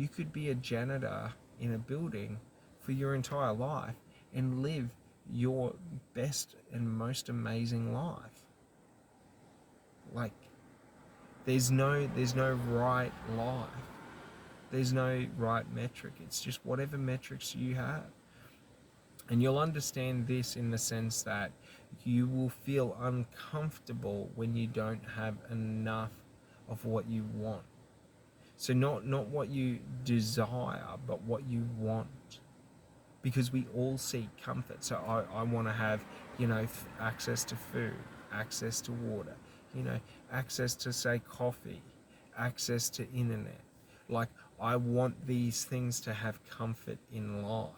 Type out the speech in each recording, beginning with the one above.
You could be a janitor in a building for your entire life and live your best and most amazing life. Like, there's no right life. There's no right metric. It's just whatever metrics you have. And you'll understand this in the sense that you will feel uncomfortable when you don't have enough of what you want. So not what you desire, but what you want. Because we all seek comfort. So I want to have, access to food, access to water, access to, say, coffee, access to internet. Like, I want these things to have comfort in life.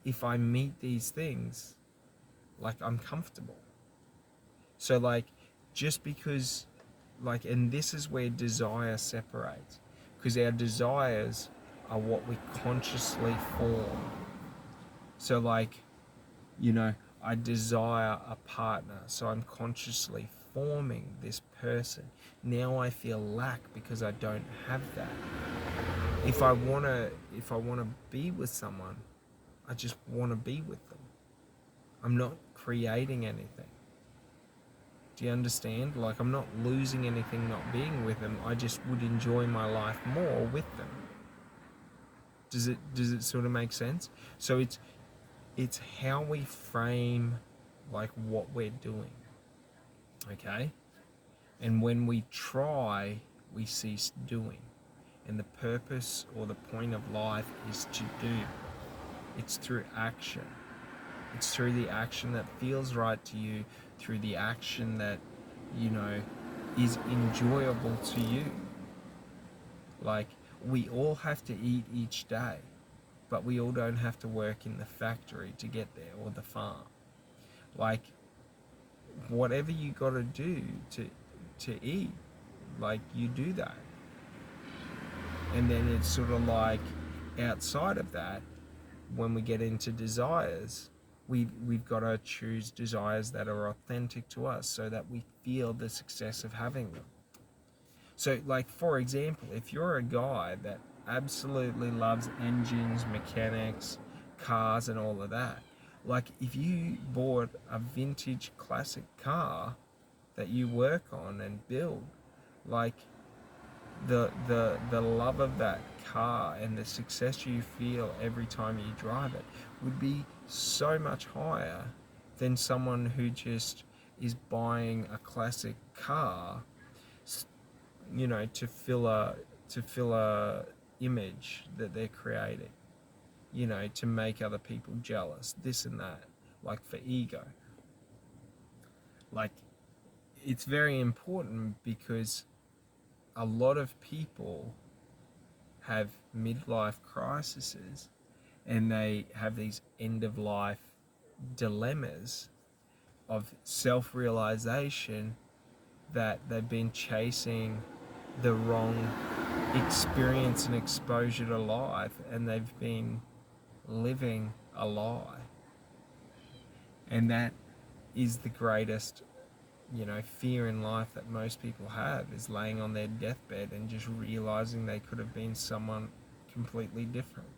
If I meet these things, like, I'm comfortable. So, like, just because, like, and this is where desire separates, because our desires are what we consciously form. So, like, I desire a partner, so I'm consciously forming this person. Now I feel lack because I don't have that. If I wanna be with someone, I just want to be with them. I'm not creating anything. Do you understand? Like, I'm not losing anything not being with them. I just would enjoy my life more with them. Does it sort of make sense? So it's how we frame, like, what we're doing. Okay? And when we try, we cease doing. And the purpose or the point of life is to do. It's through action. It's through the action that feels right to you, through the action that, is enjoyable to you. Like, we all have to eat each day, but we all don't have to work in the factory to get there, or the farm. Like, whatever you got to do to eat, like, you do that. And then it's sort of like, outside of that, when we get into desires, we've got to choose desires that are authentic to us, so that we feel the success of having them. So, like, for example, if you're a guy that absolutely loves engines, mechanics, cars, and all of that, like, if you bought a vintage classic car that you work on and build, like, the love of that car and the success you feel every time you drive it would be so much higher than someone who just is buying a classic car, to fill a image that they're creating, to make other people jealous, this and that, like, for ego. Like, it's very important, because a lot of people have midlife crises, and they have these end-of-life dilemmas of self-realization that they've been chasing the wrong experience and exposure to life, and they've been living a lie. And that is the greatest fear in life that most people have, is laying on their deathbed and just realizing they could have been someone completely different.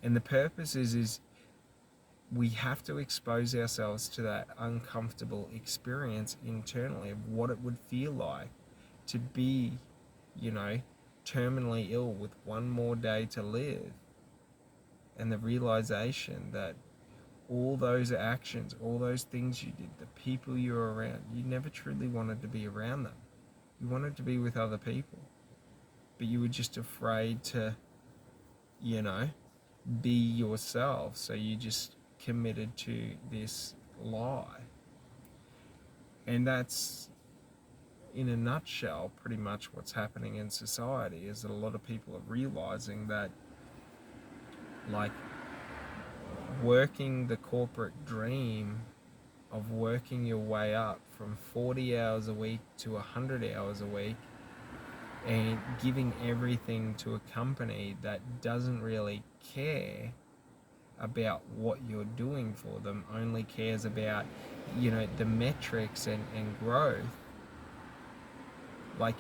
And the purpose is we have to expose ourselves to that uncomfortable experience internally of what it would feel like to be, terminally ill with one more day to live, and the realization that all those actions, all those things you did, the people you were around, you never truly wanted to be around them. You wanted to be with other people, but you were just afraid to, be yourself. So you just committed to this lie. And that's, in a nutshell, pretty much what's happening in society, is that a lot of people are realizing that, like, working the corporate dream of working your way up from 40 hours a week to 100 hours a week, and giving everything to a company that doesn't really care about what you're doing for them, only cares about, the metrics and growth. Like,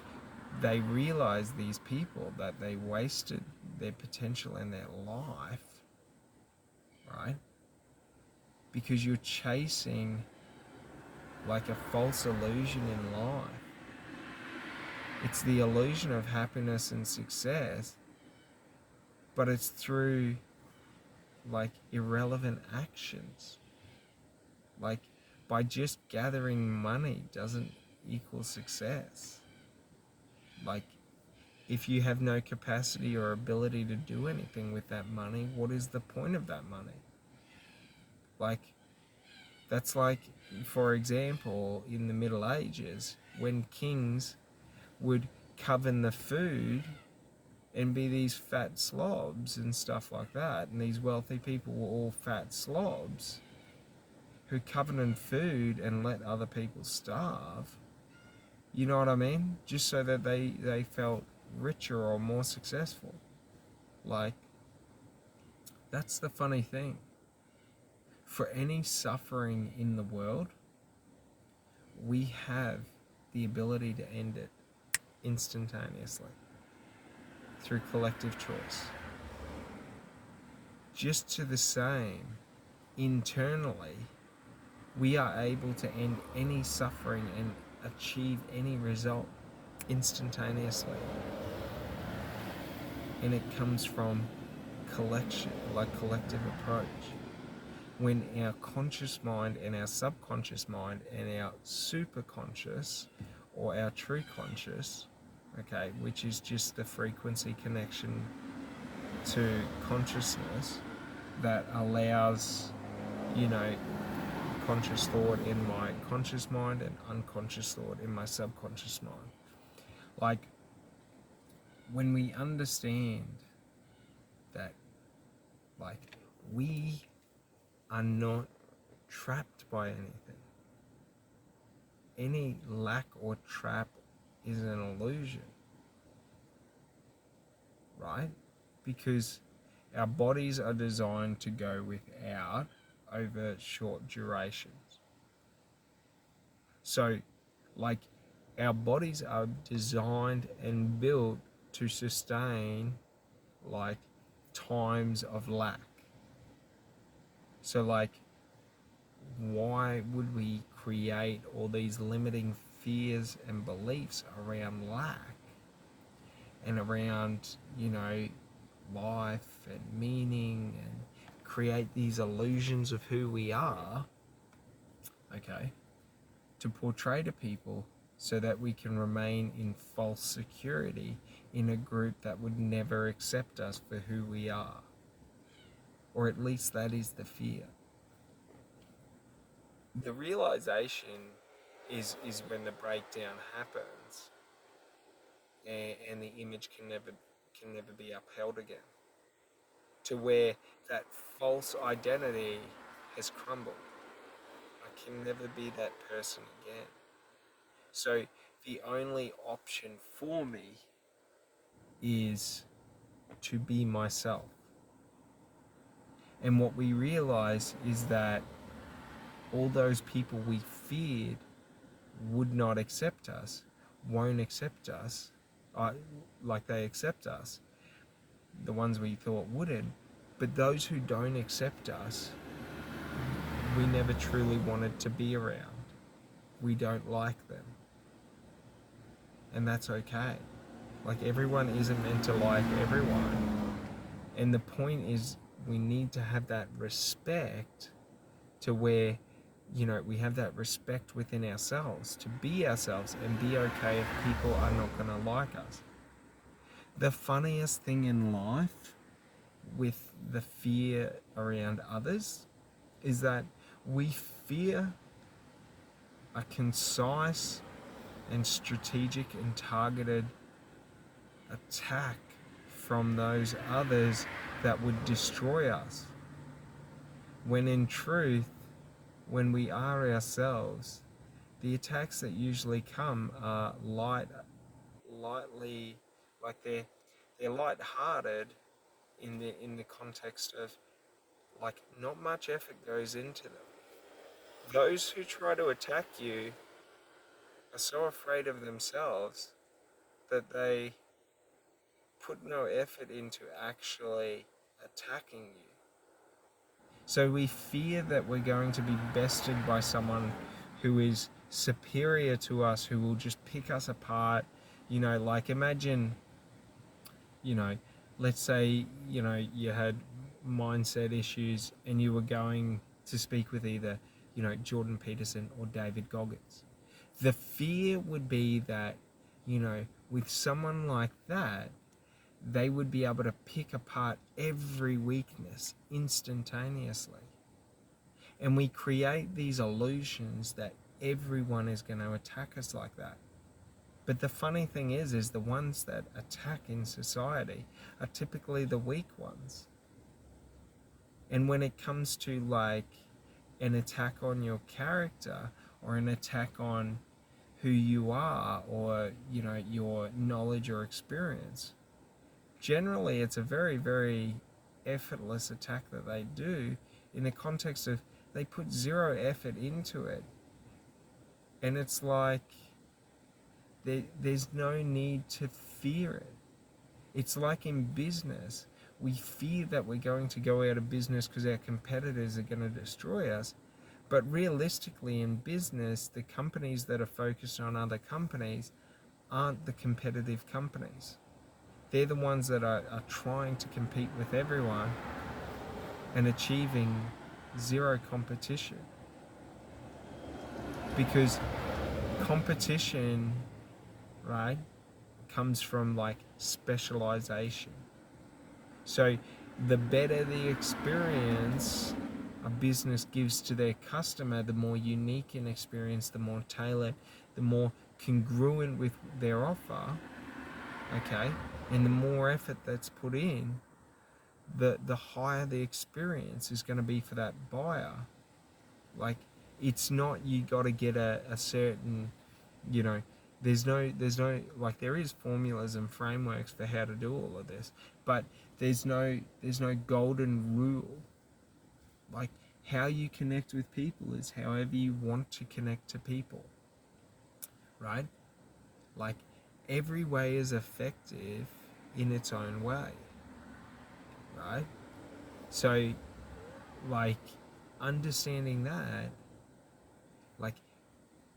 they realize, these people, that they wasted their potential and their life, right? Because you're chasing like a false illusion in life. It's the illusion of happiness and success, but it's through like irrelevant actions. Like, by just gathering money doesn't equal success. Like, if you have no capacity or ability to do anything with that money, what is the point of that money? Like, that's like, for example, in the Middle Ages, when kings would coven the food and be these fat slobs and stuff like that, and these wealthy people were all fat slobs who coveted food and let other people starve. You know what I mean? Just so that they felt richer or more successful. Like, that's the funny thing. For any suffering in the world, we have the ability to end it instantaneously through collective choice. Just to the same, internally, we are able to end any suffering and achieve any result instantaneously. And it comes from collective approach. When our conscious mind and our subconscious mind and our superconscious, or our true conscious, okay, which is just the frequency connection to consciousness that allows, conscious thought in my conscious mind and unconscious thought in my subconscious mind. Like, when we understand that, like, we are not trapped by anything. Any lack or trap is an illusion, right? Because our bodies are designed to go without over short durations. So, like, our bodies are designed and built to sustain, like, times of lack. So, like, why would we create all these limiting fears and beliefs around lack and around, life and meaning, and create these illusions of who we are, okay, to portray to people so that we can remain in false security in a group that would never accept us for who we are? Or at least that is the fear. The realization is when the breakdown happens, and the image can never be upheld again, to where that false identity has crumbled. I can never be that person again. So the only option for me is to be myself. And what we realize is that all those people we feared would not accept us, won't accept us, like they accept us, the ones we thought wouldn't. But those who don't accept us, we never truly wanted to be around. We don't like them. And that's okay. Like, everyone isn't meant to like everyone. And the point is, we need to have that respect to where, we have that respect within ourselves to be ourselves and be okay if people are not going to like us. The funniest thing in life with the fear around others is that we fear a concise and strategic and targeted attack from those others that would destroy us. When in truth, when we are ourselves, the attacks that usually come are lightly, like they're light-hearted in the context of, like, not much effort goes into them. Those who try to attack you are so afraid of themselves that they put no effort into actually attacking you. So we fear that we're going to be bested by someone who is superior to us, who will just pick us apart. Like imagine, you know, let's say, you had mindset issues and you were going to speak with either, Jordan Peterson or David Goggins. The fear would be that, with someone like that, they would be able to pick apart every weakness instantaneously. And we create these illusions that everyone is going to attack us like that. But the funny thing is the ones that attack in society are typically the weak ones. And when it comes to like an attack on your character or an attack on who you are or, your knowledge or experience, generally it's a very, very effortless attack that they do in the context of they put zero effort into it. And it's like there's no need to fear it. It's like in business, we fear that we're going to go out of business because our competitors are going to destroy us. But realistically in business, the companies that are focused on other companies aren't the competitive companies. They're the ones that are trying to compete with everyone and achieving zero competition. Because competition, right, comes from like specialization. So the better the experience a business gives to their customer, the more unique an experience, the more tailored, the more congruent with their offer, okay, and the more effort that's put in, the higher the experience is going to be for that buyer. Like, it's not you got to get a certain, there's no like, there is formulas and frameworks for how to do all of this, but there's no golden rule. Like, how you connect with people is however you want to connect to people, right? Like, every way is effective in its own way, right? So, like, understanding that, like,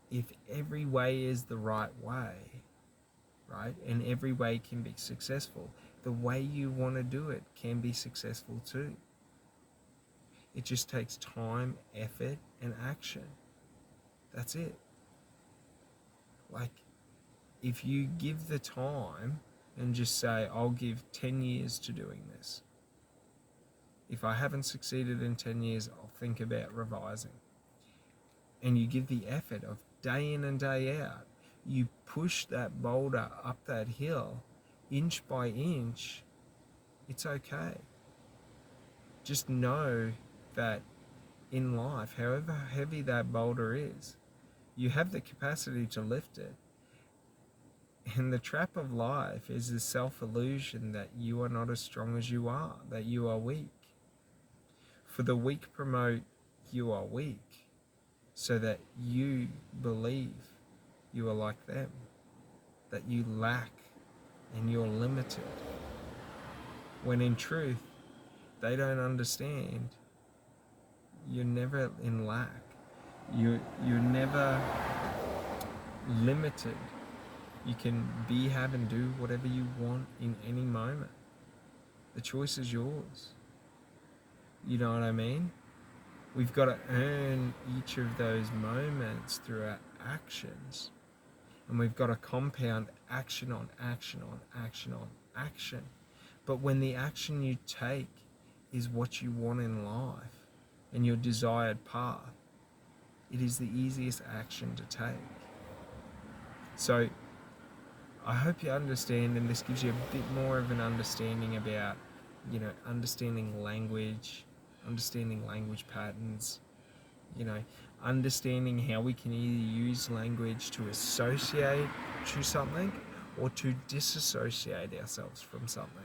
if every way is the right way, right, and every way can be successful, the way you want to do it can be successful too. It just takes time, effort, and action. That's it. Like, if you give the time and just say, I'll give 10 years to doing this. If I haven't succeeded in 10 years, I'll think about revising. And you give the effort of day in and day out. You push that boulder up that hill, inch by inch. It's okay. Just know that in life, however heavy that boulder is, you have the capacity to lift it. And the trap of life is the self-illusion that you are not as strong as you are, that you are weak. For the weak promote you are weak, so that you believe you are like them, that you lack and you're limited. When in truth, they don't understand you're never in lack. You're never limited. You can be, have, and do whatever you want in any moment. The choice is yours. You know what I mean? We've got to earn each of those moments through our actions. And we've got to compound action on action on action on action. But when the action you take is what you want in life and your desired path, it is the easiest action to take. So I hope you understand, and this gives you a bit more of an understanding about, understanding language patterns, understanding how we can either use language to associate to something or to disassociate ourselves from something.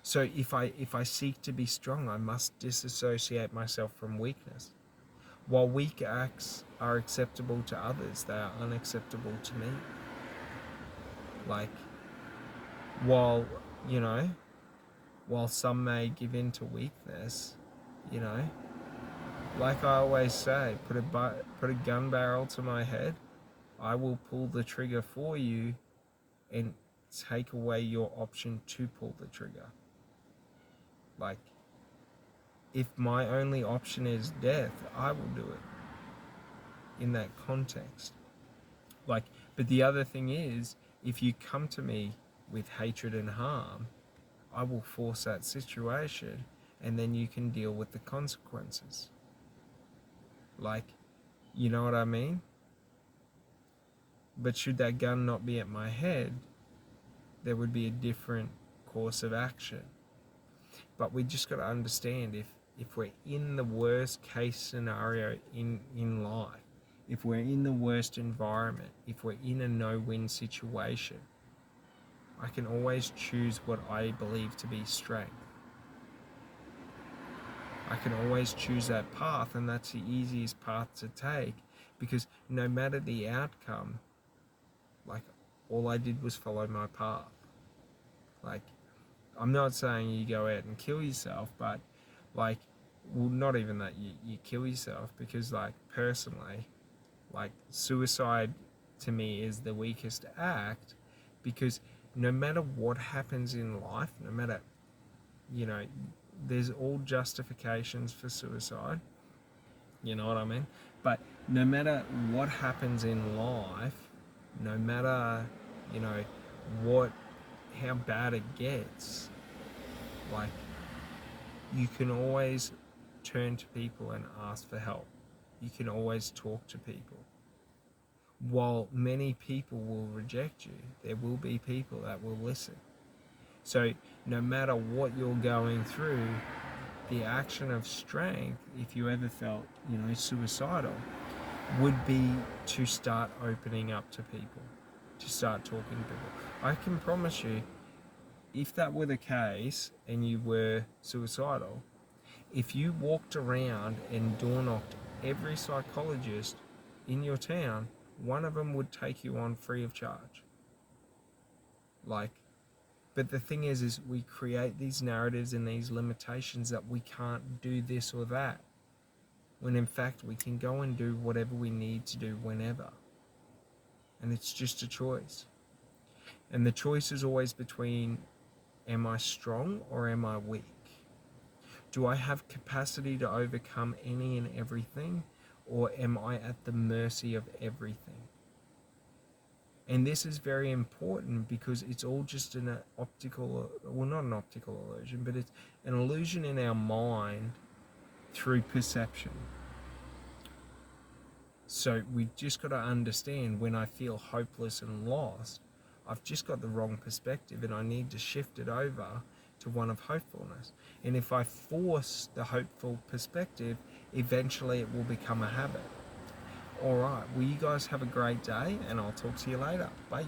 So if I seek to be strong, I must disassociate myself from weakness. While weak acts are acceptable to others, they are unacceptable to me. Like, while, you know, while some may give in to weakness, you know, like I always say, put a gun barrel to my head, I will pull the trigger for you and take away your option to pull the trigger. Like, if my only option is death, I will do it in that context. Like, but the other thing is, if you come to me with hatred and harm, I will force that situation, and then you can deal with the consequences. Like, you know what I mean? But should that gun not be at my head, there would be a different course of action. But we just got to understand, if we're in the worst case scenario in life, if we're in the worst environment, if we're in a no-win situation, I can always choose what I believe to be strength. I can always choose that path, and that's the easiest path to take, because no matter the outcome, like, all I did was follow my path. Like, I'm not saying you go out and kill yourself, but like, well, not even that you kill yourself, because like, personally, like, suicide to me is the weakest act, because no matter what happens in life, no matter, you know, there's all justifications for suicide, you know what I mean? But no matter what happens in life, no matter, you know, how bad it gets, like, you can always turn to people and ask for help. You can always talk to people. While many people will reject you, there will be people that will listen. So no matter what you're going through, the action of strength, if you ever felt, you know, suicidal, would be to start opening up to people, to start talking to people. I can promise you, if that were the case and you were suicidal, if you walked around and door knocked every psychologist in your town, one of them would take you on free of charge. Like, but the thing is we create these narratives and these limitations that we can't do this or that, when in fact we can go and do whatever we need to do whenever. And it's just a choice. And the choice is always between, am I strong or am I weak? Do I have capacity to overcome any and everything, or am I at the mercy of everything? And this is very important, because it's all just an optical, well, not an optical illusion, but it's an illusion in our mind through perception. So we just got to understand, when I feel hopeless and lost, I've just got the wrong perspective, and I need to shift it over to one of hopefulness. And if I force the hopeful perspective, eventually it will become a habit. All right, well, you guys have a great day, and I'll talk to you later. Bye.